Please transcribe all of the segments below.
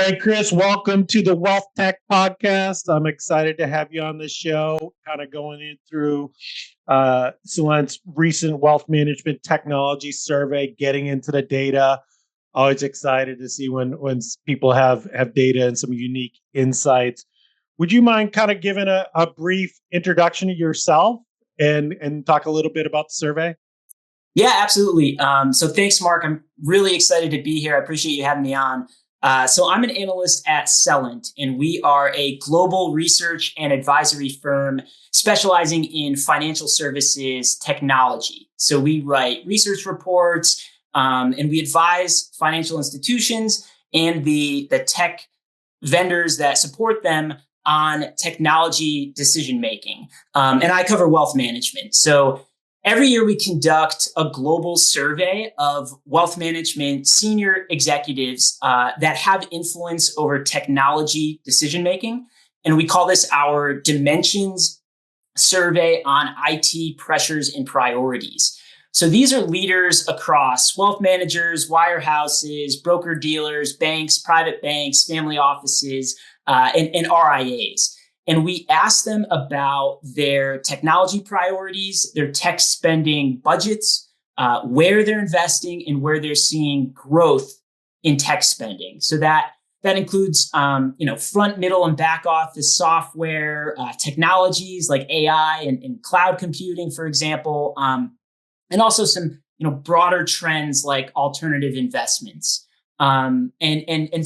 right, Chris, welcome to the WealthTech Podcast. I'm excited to have you on the show, kind of going in through Celent's recent wealth management technology survey, getting into the data. Always excited to see when people have data and some unique insights. Would you mind kind of giving a brief introduction to yourself and talk a little bit about the survey? Yeah, absolutely. So thanks, Mark. I'm really excited to be here. I appreciate you having me on. So I'm an analyst at Celent, and we are a global research and advisory firm specializing in financial services technology. So we write research reports, and we advise financial institutions and the tech vendors that support them on technology decision making. And I cover wealth management. So every year we conduct a global survey of wealth management senior executives that have influence over technology decision-making. And we call this our Dimensions Survey on IT Pressures and Priorities. So these are leaders across wealth managers, wirehouses, broker-dealers, banks, private banks, family offices, and RIAs. And we ask them about their technology priorities, their tech spending budgets, where they're investing, and where they're seeing growth in tech spending. So that includes, front, middle, and back office software, technologies like AI and cloud computing, for example, and also some broader trends like alternative investments. And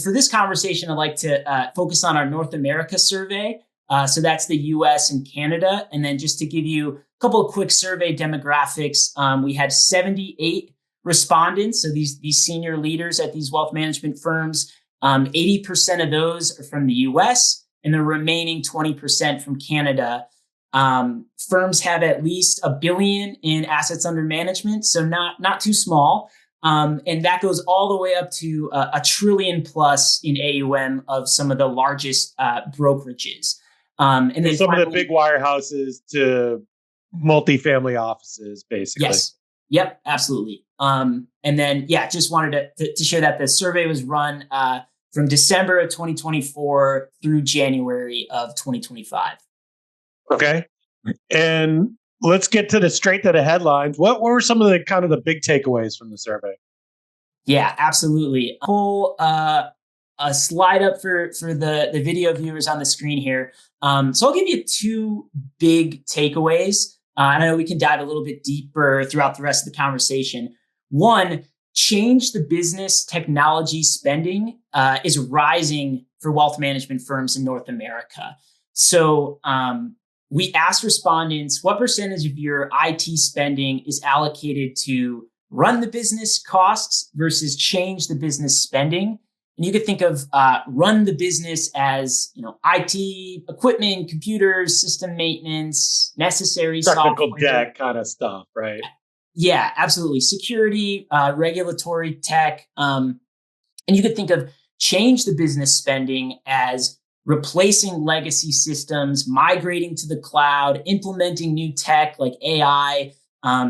for this conversation, I'd like to focus on our North America survey. So that's the US and Canada. And then just to give you a couple of quick survey demographics, we had 78 respondents. So these senior leaders at these wealth management firms, 80% of those are from the US and the remaining 20% from Canada. Firms have at least $1 billion in assets under management. So not too small. And that goes all the way up to $1 trillion plus in AUM of some of the largest brokerages. And then some of the big wirehouses to multifamily offices, basically. Yes. Yep. Absolutely. And then, just wanted to share that the survey was run from December of 2024 through January of 2025. Okay. And let's get straight to the headlines. What were some of the kind of the big takeaways from the survey? Yeah, absolutely. Pull a slide up for the video viewers on the screen here. So I'll give you two big takeaways. I know we can dive a little bit deeper throughout the rest of the conversation. One, change the business technology spending is rising for wealth management firms in North America. So we asked respondents, what percentage of your IT spending is allocated to run the business costs versus change the business spending? And you could think of run the business as, IT, equipment, computers, system maintenance, necessary technical software. debt kind of stuff, right? Yeah, absolutely. Security, regulatory tech. And you could think of change the business spending as replacing legacy systems, migrating to the cloud, implementing new tech like AI,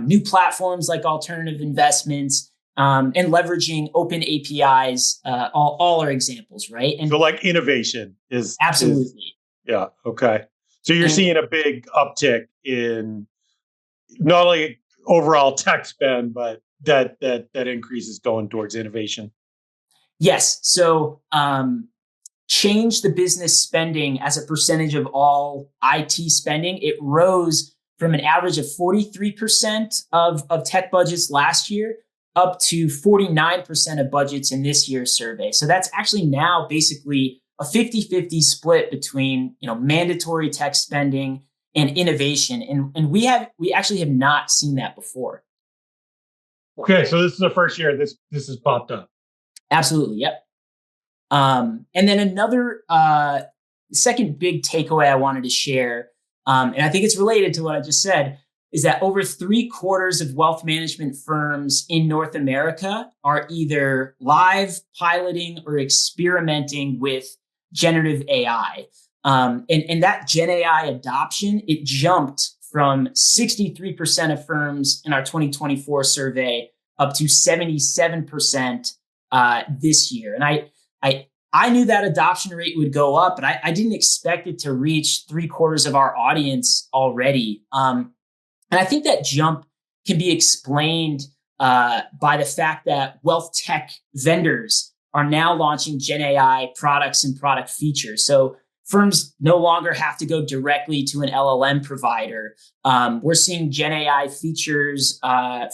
new platforms like alternative investments, and leveraging open APIs, all are examples, right? And so like innovation is absolutely. Yeah. Okay. So you're seeing a big uptick in not only overall tech spend, but that increase is going towards innovation. Yes. So change the business spending as a percentage of all IT spending. It rose from an average of 43% of tech budgets last year up to 49% of budgets in this year's survey. So that's actually now basically a 50-50 split between, mandatory tech spending and innovation. And we actually have not seen that before. Okay. So this is the first year this has popped up. Absolutely. Yep. And then another second big takeaway I wanted to share, and I think it's related to what I just said, is that over 3/4 of wealth management firms in North America are either live piloting or experimenting with generative AI. And that Gen AI adoption, it jumped from 63% of firms in our 2024 survey up to 77% this year. And I knew that adoption rate would go up, but I didn't expect it to reach 3/4 of our audience already. And I think that jump can be explained by the fact that wealth tech vendors are now launching Gen AI products and product features. So firms no longer have to go directly to an LLM provider. We're seeing Gen AI features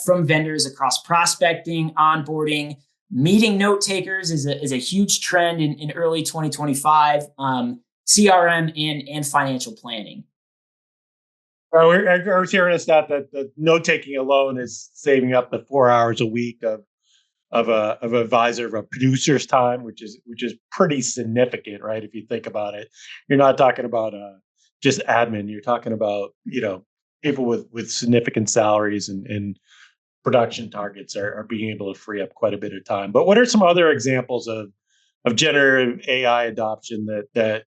from vendors across prospecting, onboarding, meeting note takers is a huge trend in early 2025, CRM and financial planning. I was hearing a stat that the note taking alone is saving up to 4 hours a week of advisor of a producer's time, which is pretty significant, right? If you think about it, you're not talking about just admin. You're talking about people with significant salaries and production targets are being able to free up quite a bit of time. But what are some other examples of generative AI adoption that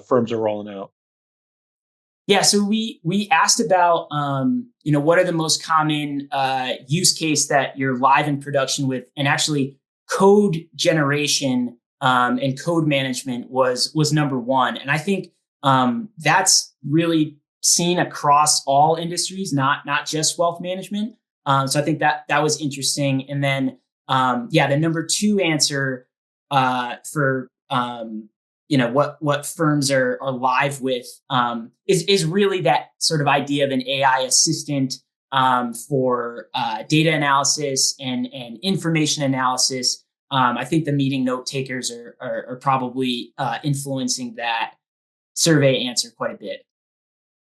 firms are rolling out? Yeah, so we asked about what are the most common use case that you're live in production with, and actually code generation and code management was number one, and I think that's really seen across all industries, not just wealth management. So I think that was interesting, and then the number two answer for what firms are live with is really that sort of idea of an AI assistant for data analysis and information analysis. I think the meeting note takers are probably influencing that survey answer quite a bit.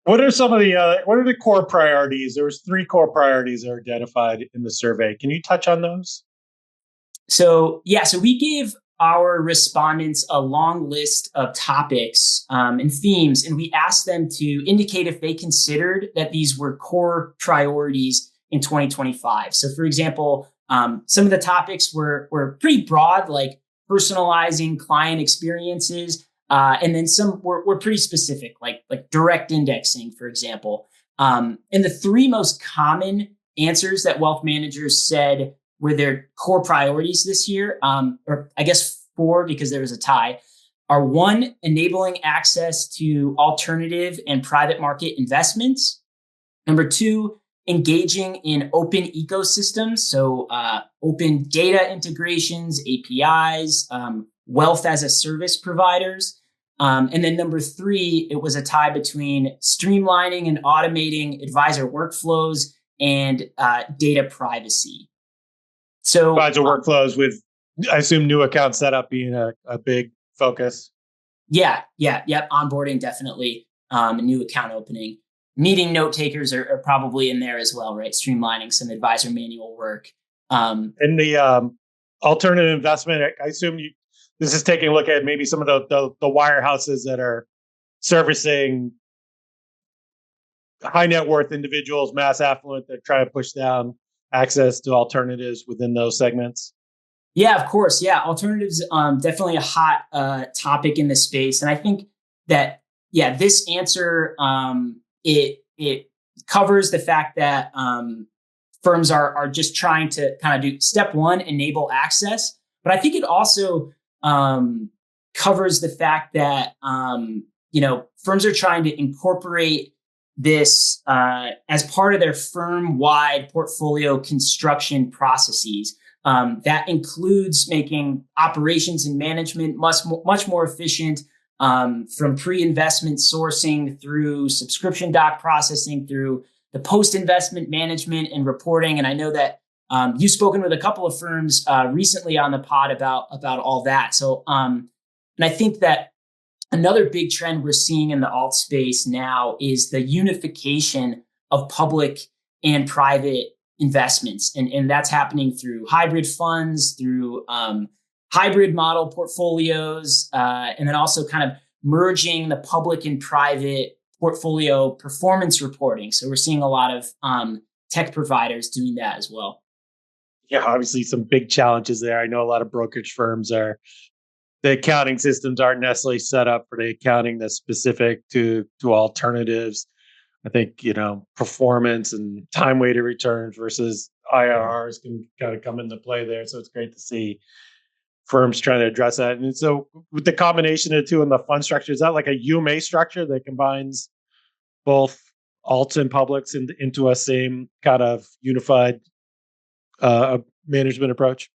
What are the core priorities? There was 3 core priorities that are identified in the survey. Can you touch on those? So we gave our respondents a long list of topics and themes, and we asked them to indicate if they considered that these were core priorities in 2025. So, for example, some of the topics were pretty broad, like personalizing client experiences, and then some were pretty specific, like direct indexing, for example. And the 3 most common answers that wealth managers said were their core priorities this year, or I guess 4 because there was a tie, are 1, enabling access to alternative and private market investments. Number 2, engaging in open ecosystems, so open data integrations, APIs, wealth as a service providers. And then number 3, it was a tie between streamlining and automating advisor workflows and data privacy. So Advisor workflows with, I assume, new account setup being a big focus. Yep. Onboarding, definitely. New account opening. Meeting note takers are probably in there as well, right? Streamlining some advisor manual work. And the alternative investment, I assume this is taking a look at maybe some of the wirehouses that are servicing high net worth individuals, mass affluent, that try to push down access to alternatives within those segments. Yeah, of course. Yeah, alternatives definitely a hot topic in this space, and I think that this answer it covers the fact that firms are just trying to kind of do step 1, enable access, but I think it also covers the fact that firms are trying to incorporate this as part of their firm-wide portfolio construction processes. That includes making operations and management much more efficient, from pre-investment sourcing through subscription doc processing through the post-investment management and reporting. And I know that you've spoken with a couple of firms recently on the pod about all that. So, and I think that another big trend we're seeing in the alt space now is the unification of public and private investments. And that's happening through hybrid funds, through hybrid model portfolios, and then also kind of merging the public and private portfolio performance reporting. So we're seeing a lot of tech providers doing that as well. Yeah, obviously some big challenges there. I know a lot of brokerage firms the accounting systems aren't necessarily set up for the accounting that's specific to alternatives. I think, performance and time weighted returns versus IRRs can kind of come into play there. So it's great to see firms trying to address that. And so with the combination of the two in the fund structure, is that like a UMA structure that combines both alts and publics into a same kind of unified management approach?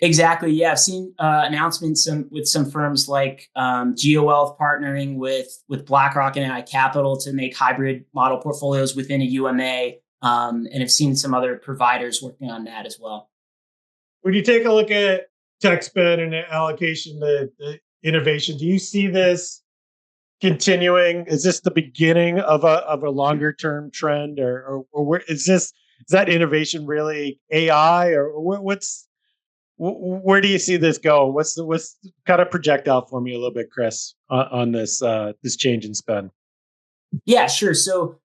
Exactly. Yeah, I've seen announcements with some firms like GeoWealth partnering with BlackRock and AI Capital to make hybrid model portfolios within a UMA, and have seen some other providers working on that as well. When you take a look at tech spend and allocation, the innovation, do you see this continuing? Is this the beginning of a longer term trend, or where is that innovation really AI, or where do you see this going? What's kind of project out for me a little bit, Chris, on this this change in spend? Yeah, sure. So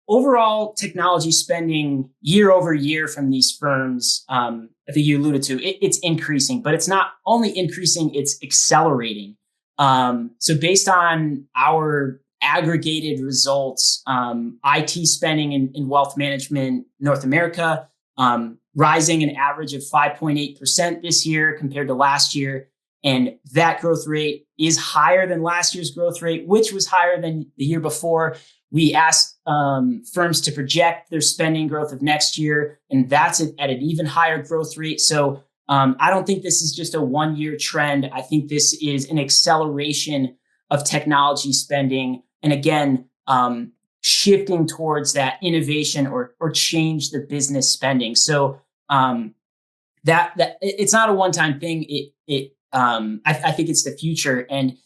overall technology spending year over year from these firms, I think you alluded to, it's increasing, but it's not only increasing, it's accelerating. So based on our aggregated results, IT spending in wealth management North America, rising an average of 5.8% this year compared to last year. And that growth rate is higher than last year's growth rate, which was higher than the year before. We asked firms to project their spending growth of next year, and that's at an even higher growth rate. So I don't think this is just a one-year trend. I think this is an acceleration of technology spending. And again, shifting towards that innovation or change the business spending. So that it's not a one-time thing. I think it's the future. And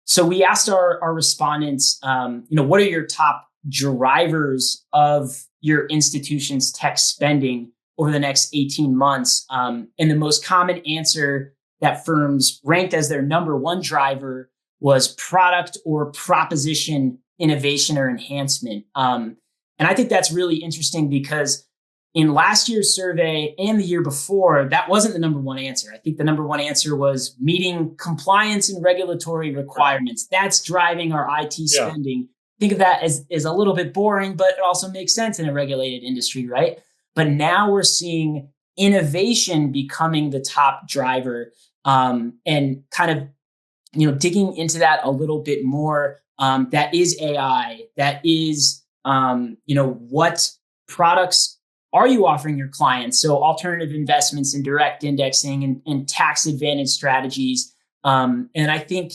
so we asked our respondents, what are your top drivers of your institution's tech spending over the next 18 months? And the most common answer that firms ranked as their number one driver was product or proposition innovation or enhancement. And I think that's really interesting because in last year's survey and the year before, that wasn't the number one answer. I think the number one answer was meeting compliance and regulatory requirements. That's driving our IT spending. Think of that as a little bit boring, but it also makes sense in a regulated industry, right? But now we're seeing innovation becoming the top driver, and kind of, digging into that a little bit more. That is AI. That is, what products are you offering your clients? So alternative investments and direct indexing and tax advantage strategies. And I think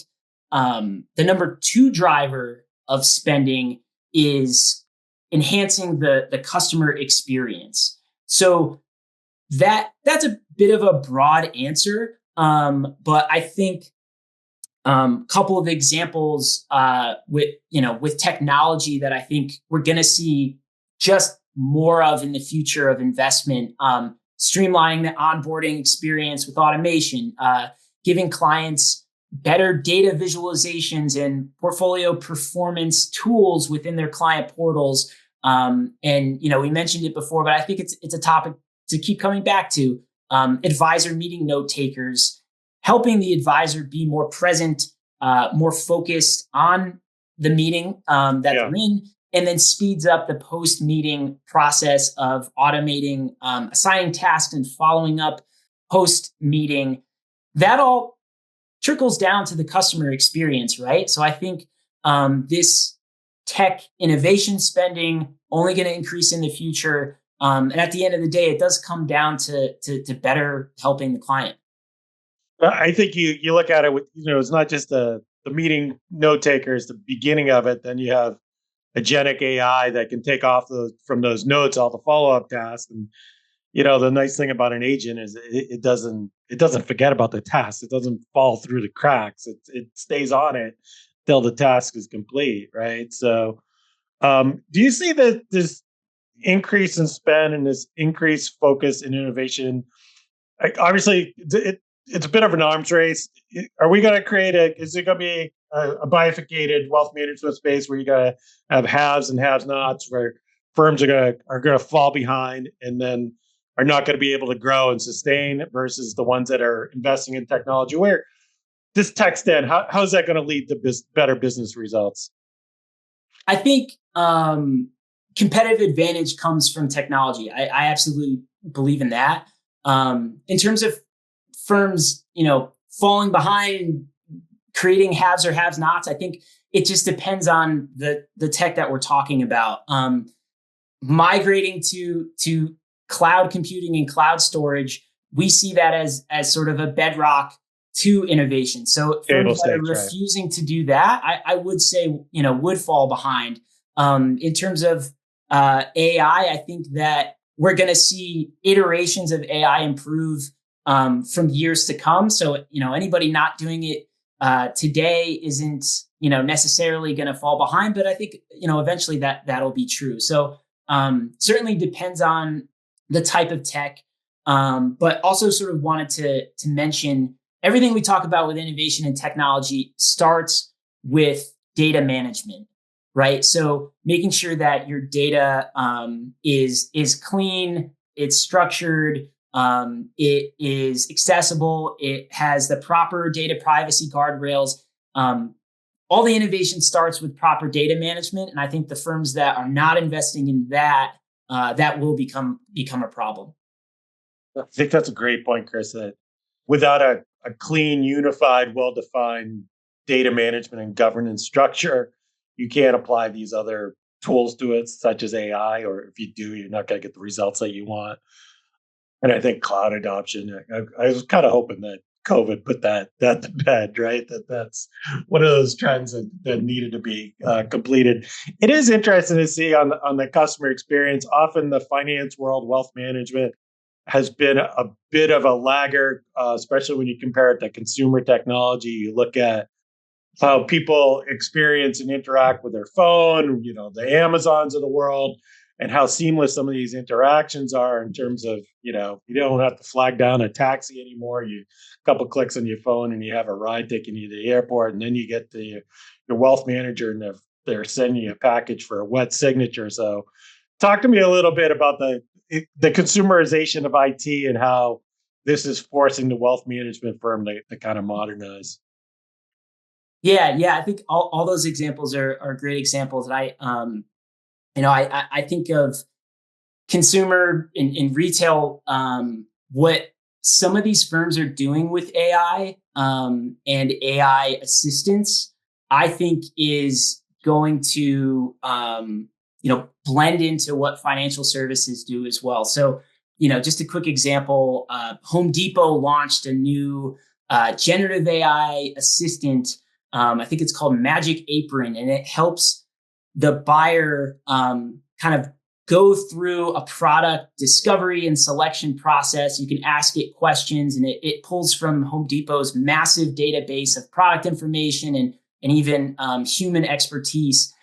the number two driver of spending is enhancing the customer experience. So that's a bit of a broad answer. But I think couple of examples with technology that I think we're going to see just more of in the future of investment, streamlining the onboarding experience with automation, giving clients better data visualizations and portfolio performance tools within their client portals. And we mentioned it before, but I think it's a topic to keep coming back to. Advisor meeting note takers, helping the advisor be more present, more focused on the meeting that they're in, and then speeds up the post-meeting process of automating, assigning tasks and following up post-meeting. That all trickles down to the customer experience, right? So I think this tech innovation spending only going to increase in the future. And at the end of the day, it does come down to better helping the client. I think you look at it with, it's not just the meeting note takers, the beginning of it. Then you have agentic AI that can take off from those notes all the follow-up tasks. And the nice thing about an agent is it doesn't forget about the task. It doesn't fall through the cracks. It stays on it till the task is complete, right? So, do you see that this increase in spend and this increased focus in innovation? Obviously, it's a bit of an arms race. Are we going to create is it going to be a bifurcated wealth management space where you got to have haves and have-nots, where firms are going to fall behind and then are not going to be able to grow and sustain, versus the ones that are investing in technology? Where this tech spend, how is that going to lead to better business results? I think competitive advantage comes from technology. I absolutely believe in that. In terms of firms, falling behind, creating haves or have nots. I think it just depends on the tech that we're talking about. Migrating to cloud computing and cloud storage, we see that as sort of a bedrock to innovation. So firms that are refusing to do that, I would say, would fall behind. In terms of AI, I think that we're going to see iterations of AI improve from years to come. So, anybody not doing it today isn't, necessarily going to fall behind. But I think, eventually that'll be true. So certainly depends on the type of tech. But also sort of wanted to mention everything we talk about with innovation and technology starts with data management, right? So making sure that your data is clean, it's structured, it is accessible, it has the proper data privacy guardrails. All the innovation starts with proper data management, and I think the firms that are not investing in that, that will become a problem. I think that's a great point, Chris, that without a clean, unified, well-defined data management and governance structure, you can't apply these other tools to it, such as AI, or if you do, you're not going to get the results that you want. And I think cloud adoption, I was kind of hoping that COVID put that to bed, right? That's one of those trends that needed to be completed. It is interesting to see on the customer experience. Often the finance world, wealth management, has been a bit of a laggard, especially when you compare it to consumer technology. You look at how people experience and interact with their phone, the Amazons of the world, and how seamless some of these interactions are in terms of, you don't have to flag down a taxi anymore. You a couple clicks on your phone and you have a ride taking you to the airport, and then you get to your wealth manager and they're sending you a package for a wet signature. So talk to me a little bit about the consumerization of IT and how this is forcing the wealth management firm to kind of modernize. Yeah. I think all those examples are great examples. And I think of consumer in retail, what some of these firms are doing with AI and AI assistance, I think is going to blend into what financial services do as well. So, just a quick example, Home Depot launched a new generative AI assistant. I think it's called Magic Apron, and it helps the buyer kind of go through a product discovery and selection process. You can ask it questions, and it pulls from Home Depot's massive database of product information and even human expertise.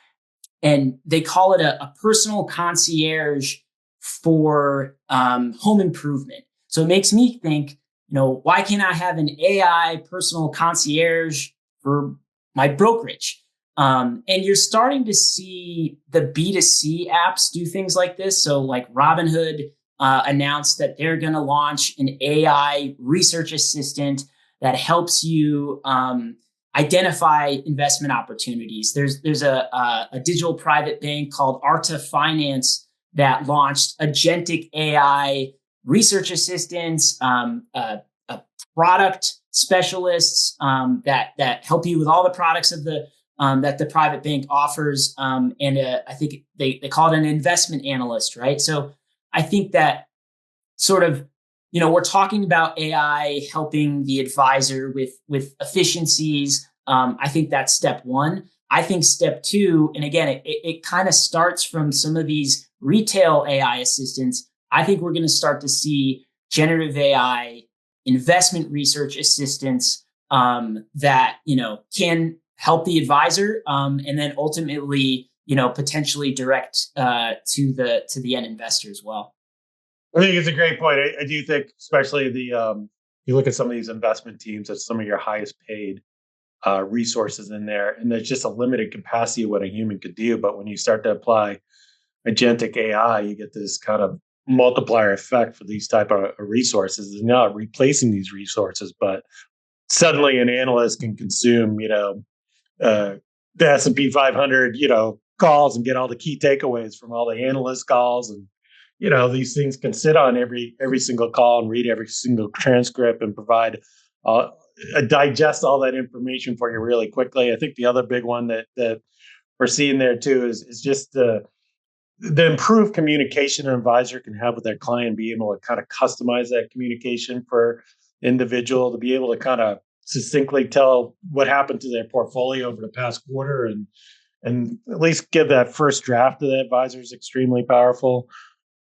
And they call it a personal concierge for home improvement. So it makes me think, why can't I have an AI personal concierge for my brokerage? And you're starting to see the B2C apps do things like this. So like Robinhood announced that they're going to launch an AI research assistant that helps you identify investment opportunities. There's a digital private bank called Arta Finance that launched agentic AI research assistants, product specialists that help you with all the products of that the private bank offers. And I think they call it an investment analyst, right? So I think that sort of, we're talking about AI helping the advisor with efficiencies. I think that's step one. I think step two, and again, it kind of starts from some of these retail AI assistants. I think we're going to start to see generative AI investment research assistants that can help the advisor and then ultimately potentially direct to the end investor as well. I think it's a great point. I do think, especially you look at some of these investment teams, that's some of your highest paid resources in there, and there's just a limited capacity of what a human could do. But when you start to apply agentic AI, you get this kind of multiplier effect for these type of resources. It's not replacing these resources, but suddenly an analyst can consume, the S&P 500, calls and get all the key takeaways from all the analyst calls and these things can sit on every single call and read every single transcript and provide uh, digest all that information for you really quickly. I think the other big one that we're seeing there too is just the improved communication an advisor can have with their client, be able to kind of customize that communication for individual to be able to kind of succinctly tell what happened to their portfolio over the past quarter and at least give that first draft to the advisor is extremely powerful.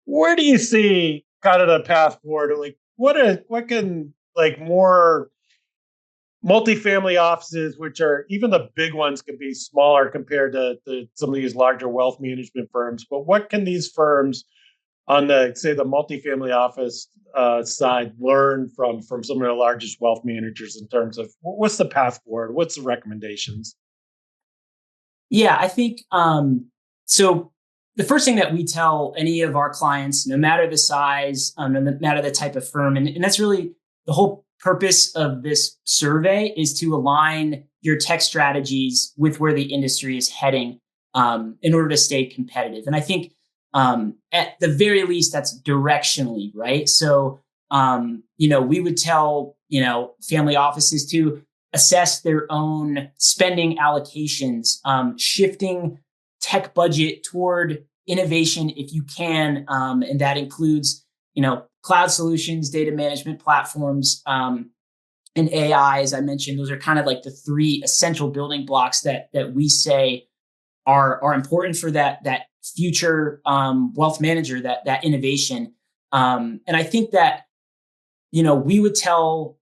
Where do you see kind of the path forward? Like what can like more multifamily offices, which are even the big ones, can be smaller compared to some of these larger wealth management firms. But what can these firms on the say the multifamily office side learn from some of the largest wealth managers in terms of what's the path forward? What's the recommendations? Yeah, I think so. The first thing that we tell any of our clients, no matter the size, no matter the type of firm, and that's really the whole purpose of this survey, is to align your tech strategies with where the industry is heading in order to stay competitive. And I think at the very least, that's directionally right. So we would tell family offices to assess their own spending allocations, shifting tech budget toward innovation if you can, and that includes cloud solutions, data management platforms, and AI. As I mentioned, those are kind of like the three essential building blocks that we say are important for that future wealth manager, that innovation. And I think that we would tell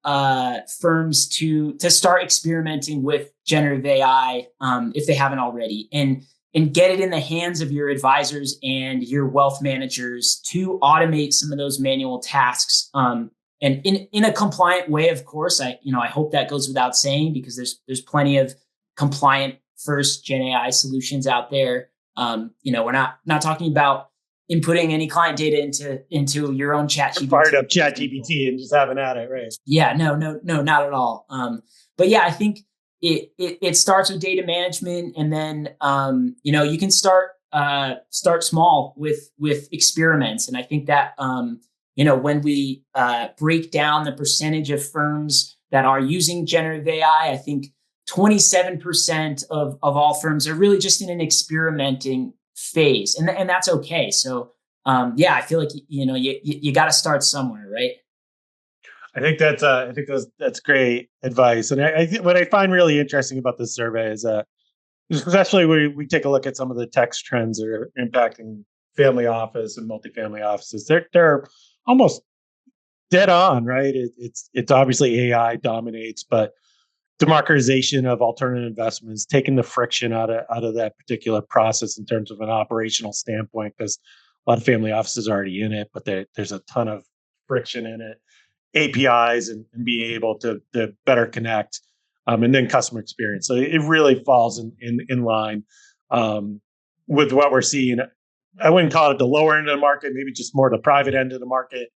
firms to start experimenting with generative AI if they haven't already, and get it in the hands of your advisors and your wealth managers to automate some of those manual tasks. And in a compliant way, of course. I hope that goes without saying, because there's plenty of compliant first Gen AI solutions out there. We're not talking about inputting any client data into your own chat GPT. Fired up chat GPT and just having at it, right? Yeah, no, not at all. But yeah, I think it starts with data management, and then you can start small with experiments. And I think that when we break down the percentage of firms that are using generative AI, I think 27% of all firms are really just in an experimenting phase, and that's okay. So I feel like you got to start somewhere, right? I think that's great advice. And I think what I find really interesting about this survey is especially we take a look at some of the text trends that are impacting family office and multifamily offices. They're almost dead on, right? It's obviously AI dominates, but democratization of alternative investments, taking the friction out of that particular process in terms of an operational standpoint, because a lot of family offices are already in it, but there's a ton of friction in it. APIs and being able to better connect, and then customer experience. So it really falls in line with what we're seeing. I wouldn't call it the lower end of the market, maybe just more the private end of the market.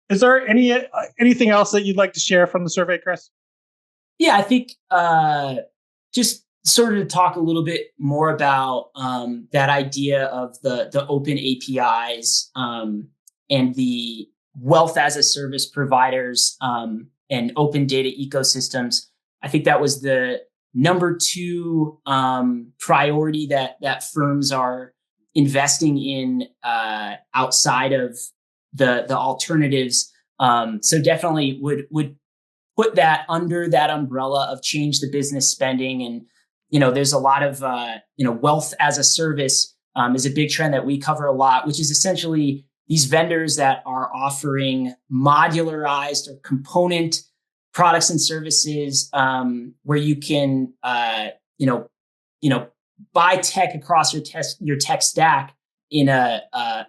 Is there anything else that you'd like to share from the survey, Chris? Yeah, I think just sort of to talk a little bit more about that idea of the open APIs and the wealth as a service providers and open data ecosystems. I think that was the number two priority that firms are investing in outside of the alternatives. So definitely would put that under that umbrella of change the business spending. And there's a lot of wealth as a service is a big trend that we cover a lot, which is essentially these vendors that are offering modularized or component products and services where you can buy tech across your tech stack in a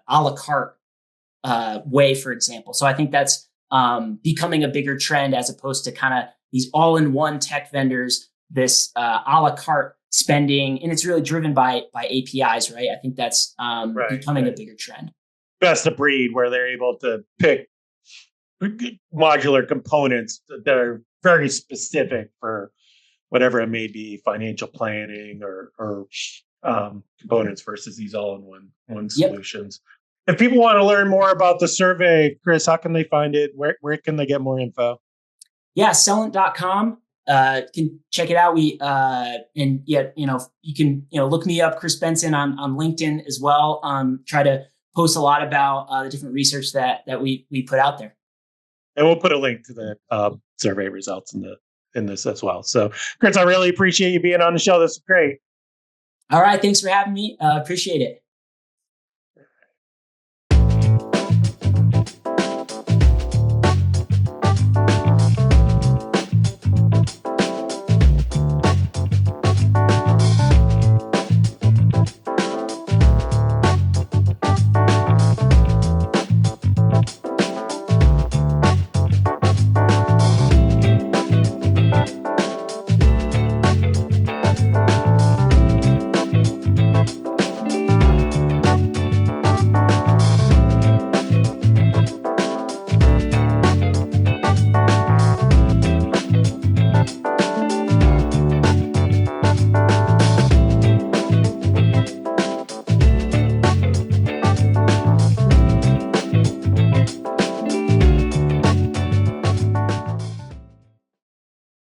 la carte way, for example. So I think that's becoming a bigger trend, as opposed to kind of these all-in-one tech vendors, this a la carte spending, and it's really driven by APIs, right? I think that's becoming a bigger trend. Best of breed, where they're able to pick modular components that are very specific for whatever it may be, financial planning or components versus these all-in-one solutions. If people want to learn more about the survey, Chris, how can they find it? Where can they get more info? Yeah, Celent.com. Can check it out. You can look me up, Chris Bendtsen, on LinkedIn as well. Try to post a lot about the different research that we put out there. And we'll put a link to the survey results in this as well. So, Chris, I really appreciate you being on the show. This is great. All right, thanks for having me. Appreciate it.